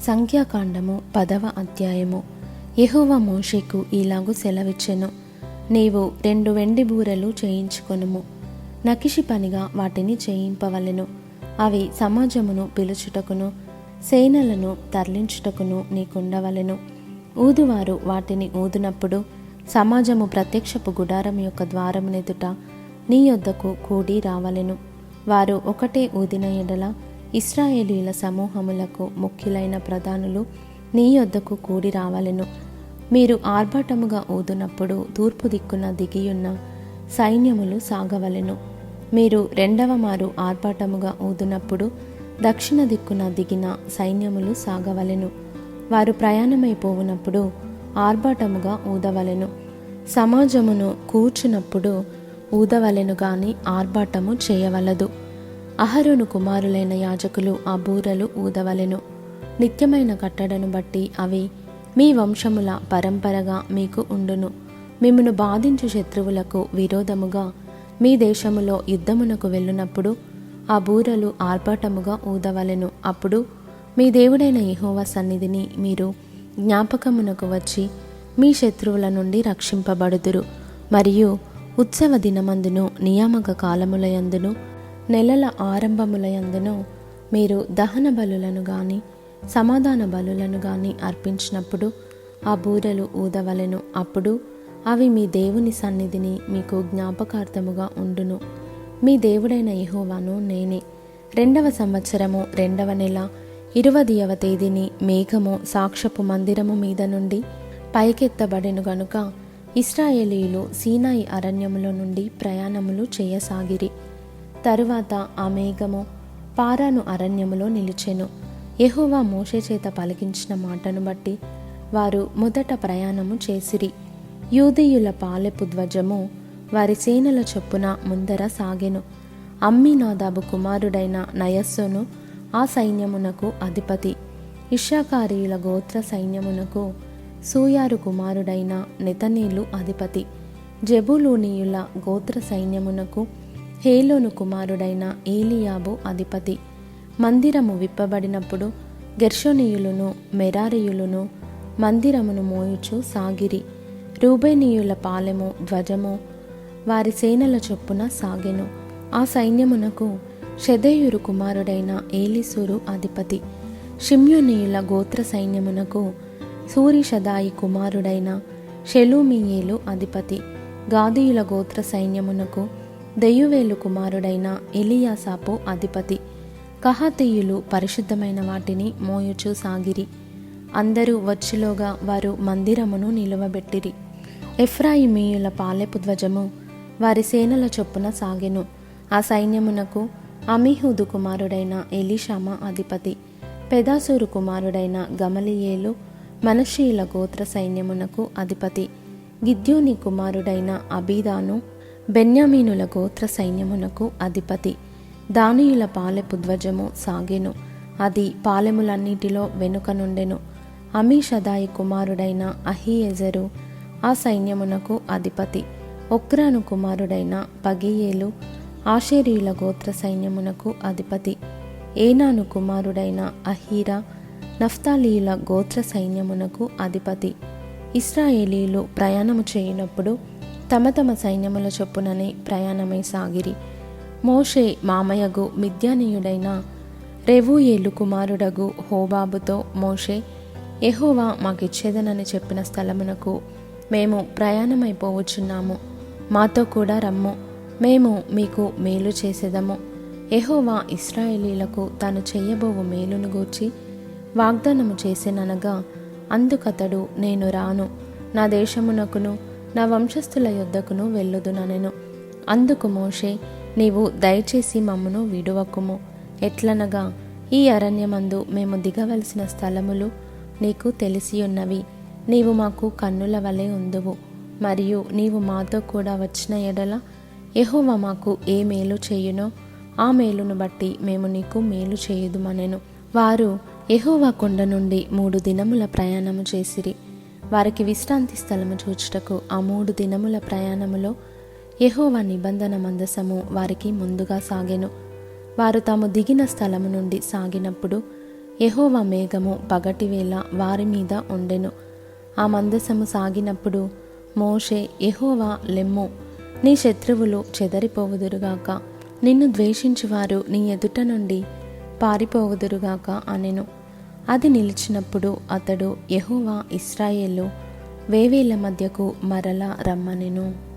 సంఖ్యాకాండము 10వ అధ్యాయము. యెహోవా మోషేకు ఈలాగు సెలవిచ్చెను, నీవు 2 వెండి బూరలు చేయించుకొనుము, నకిషి పనిగా వాటిని చేయింపవలెను. అవి సమాజమును పిలుచుటకును సేనలను తరలించుటకును నీకుండవలెను. ఊదువారు వాటిని ఊదునప్పుడు సమాజము ప్రత్యక్షపు గుడారం యొక్క ద్వారమునెదుట నీ యొద్దకు కూడి రావలెను. వారు ఒకటే ఊదిన ఎడల ఇశ్రాయేలీయుల సమూహములకు ముఖ్యులైన ప్రధానులు నీ యొద్దకు కూడి రావలెను. మీరు ఆర్భాటముగా ఊదునప్పుడు తూర్పు దిక్కున దిగియున్న సైన్యములు సాగవలెను. మీరు 2వ మారు ఆర్భాటముగా ఊదునప్పుడు దక్షిణ దిక్కున దిగిన సైన్యములు సాగవలెను. వారు ప్రయాణమైపోవునప్పుడు ఆర్భాటముగా ఊదవలెను. సమాజమును కూర్చున్నప్పుడు ఊదవలెను గాని ఆర్భాటము చేయవలదు. అహరోను కుమారులైన యాజకులు ఆ బూరలు ఊదవలెను. నిత్యమైన కట్టడను బట్టి అవి మీ వంశముల పరంపరగా మీకు ఉండును. మిమ్మును బాధించు శత్రువులకు విరోధముగా మీ దేశములో యుద్ధమునకు వెళ్ళునప్పుడు ఆ బూరలు ఆర్భాటముగా ఊదవలెను. అప్పుడు మీ దేవుడైన యెహోవా సన్నిధిని మీరు జ్ఞాపకమునకు వచ్చి మీ శత్రువుల నుండి రక్షింపబడుదురు. మరియు ఉత్సవ దినమందును నియామక కాలములయందును నెలల ఆరంభములయందును మీరు దహన బలులను గాని సమాధాన బలులను గాని అర్పించినప్పుడు ఆ బూరలు ఊదవలెను. అప్పుడు అవి మీ దేవుని సన్నిధిని మీకు జ్ఞాపకార్థముగా ఉండును. మీ దేవుడైన యెహోవాను నేనే. 2వ సంవత్సరము 2వ నెల 20వ తేదీని మేఘము సాక్ష్యపు మందిరము మీద నుండి పైకెత్తబడెను గనుక ఇశ్రాయేలీయులు సీనాయి అరణ్యములో నుండి ప్రయాణములు చేయసాగిరి. తరువాత ఆ మేఘము పారాను అరణ్యములో నిలిచెను. యెహోవా మోషే చేత పలికించిన మాటను బట్టి వారు మొదట ప్రయాణము చేసిరి. యూదీయుల పాలెపు ధ్వజము వారి సేనల చొప్పున ముందర సాగెను. అమ్మీనాదాబు కుమారుడైన నయస్సోను ఆ సైన్యమునకు అధిపతి. ఇశ్శాఖారీయుల గోత్ర సైన్యమునకు సూయారు కుమారుడైన నెతనేలు అధిపతి. జెబూలూనీయుల గోత్ర సైన్యమునకు హేలోను కుమారుడైన ఏలియాబు అధిపతి. మందిరము విప్పబడినప్పుడు గెర్షోనీయులను మెరారీయులను మందిరమును మోయుచు సాగిరి. రూబేనీయుల పాలెము ధ్వజము వారి సేనల చొప్పున సాగెను. ఆ సైన్యమునకు షెదేయూరు కుమారుడైన ఏలీసూరు అధిపతి. షిమ్యోనీయుల గోత్ర సైన్యమునకు సూరిషదాయి కుమారుడైన షెలూమీయేలు అధిపతి. గాదీయుల గోత్ర సైన్యమునకు దెయువేలు కుమారుడైన ఎలియాసాపు అధిపతి. కహాతీయులు పరిశుద్ధమైన వాటిని మోయుచు సాగిరి. అందరూ వచ్చిలోగా వారు మందిరమును నిలువబెట్టిరి. ఎఫ్రాయిమీయుల పాలెపు ధ్వజము వారి సేనల చొప్పున సాగెను. ఆ సైన్యమునకు అమీహూదు కుమారుడైన ఎలీషామా అధిపతి. పెదాసూరు కుమారుడైన గమలియేలు మనష్షీయుల గోత్ర సైన్యమునకు అధిపతి. గిద్యోని కుమారుడైన అబీదాను బెన్యామీనుల గోత్ర సైన్యమునకు అధిపతి. దానీయుల పాలెపు ధ్వజము సాగెను. అది పాలెములన్నిటిలో వెనుక నుండెను. అమీషదాయి కుమారుడైన అహీయెజరు ఆ సైన్యమునకు అధిపతి. ఒక్రాను కుమారుడైన పగీయేలు ఆషేరీయుల గోత్ర సైన్యమునకు అధిపతి. ఏనాను కుమారుడైన అహీరా నఫ్తాలీయుల గోత్ర సైన్యమునకు అధిపతి. ఇశ్రాయేలీయులు ప్రయాణము చేయునప్పుడు తమ తమ సైన్యముల చొప్పుననే ప్రయాణమై సాగిరి. మోషే మామయగు మిద్యానీయుడైన రెవూయేలు కుమారుడగు హోబాబుతో మోషే, యెహోవా మాకిచ్చేదనని చెప్పిన స్థలమునకు మేము ప్రయాణమైపోవచ్చున్నాము. మాతో కూడా రమ్ము, మేము మీకు మేలు చేసేదము. యెహోవా ఇశ్రాయేలీయులకు తాను చెయ్యబోవు మేలును గూర్చి వాగ్దానము చేసెననగా అందుకతడు, నేను రాను, నా దేశమునకును నా వంశస్థుల యొద్దకును వెళ్ళుదుననెను. అందుకు మోషే, నీవు దయచేసి మమ్మును విడువకుము. ఎట్లనగా ఈ అరణ్యమందు మేము దిగవలసిన స్థలములు నీకు తెలిసియున్నవి. నీవు మాకు కన్నుల వలె ఉందువు. మరియు నీవు మాతో కూడా వచ్చిన ఎడల యెహోవా మాకు ఏ మేలు చేయునో ఆ మేలును బట్టి మేము నీకు మేలు చేయుదుమనెను. వారు యెహోవా కొండ నుండి 3 దినముల ప్రయాణము చేసిరి. వారికి విశ్రాంతి స్థలము చూచుటకు ఆ 3 దినముల ప్రయాణములో యెహోవా నిబంధన మందసము వారికి ముందుగా సాగెను. వారు తాము దిగిన స్థలము నుండి సాగినప్పుడు యెహోవా మేఘము పగటివేళ వారి మీద ఉండెను. ఆ మందసము సాగినప్పుడు మోషే, యెహోవా లెమ్ము, నీ శత్రువులు చెదరిపోవుదురుగాక, నిన్ను ద్వేషించువారు నీ ఎదుట నుండి పారిపోవుదురుగాక అనెను. అది నిలిచినప్పుడు అతడు, యెహోవా ఇశ్రాయేలు వేవేల మధ్యకు మరలా రమ్మనెను.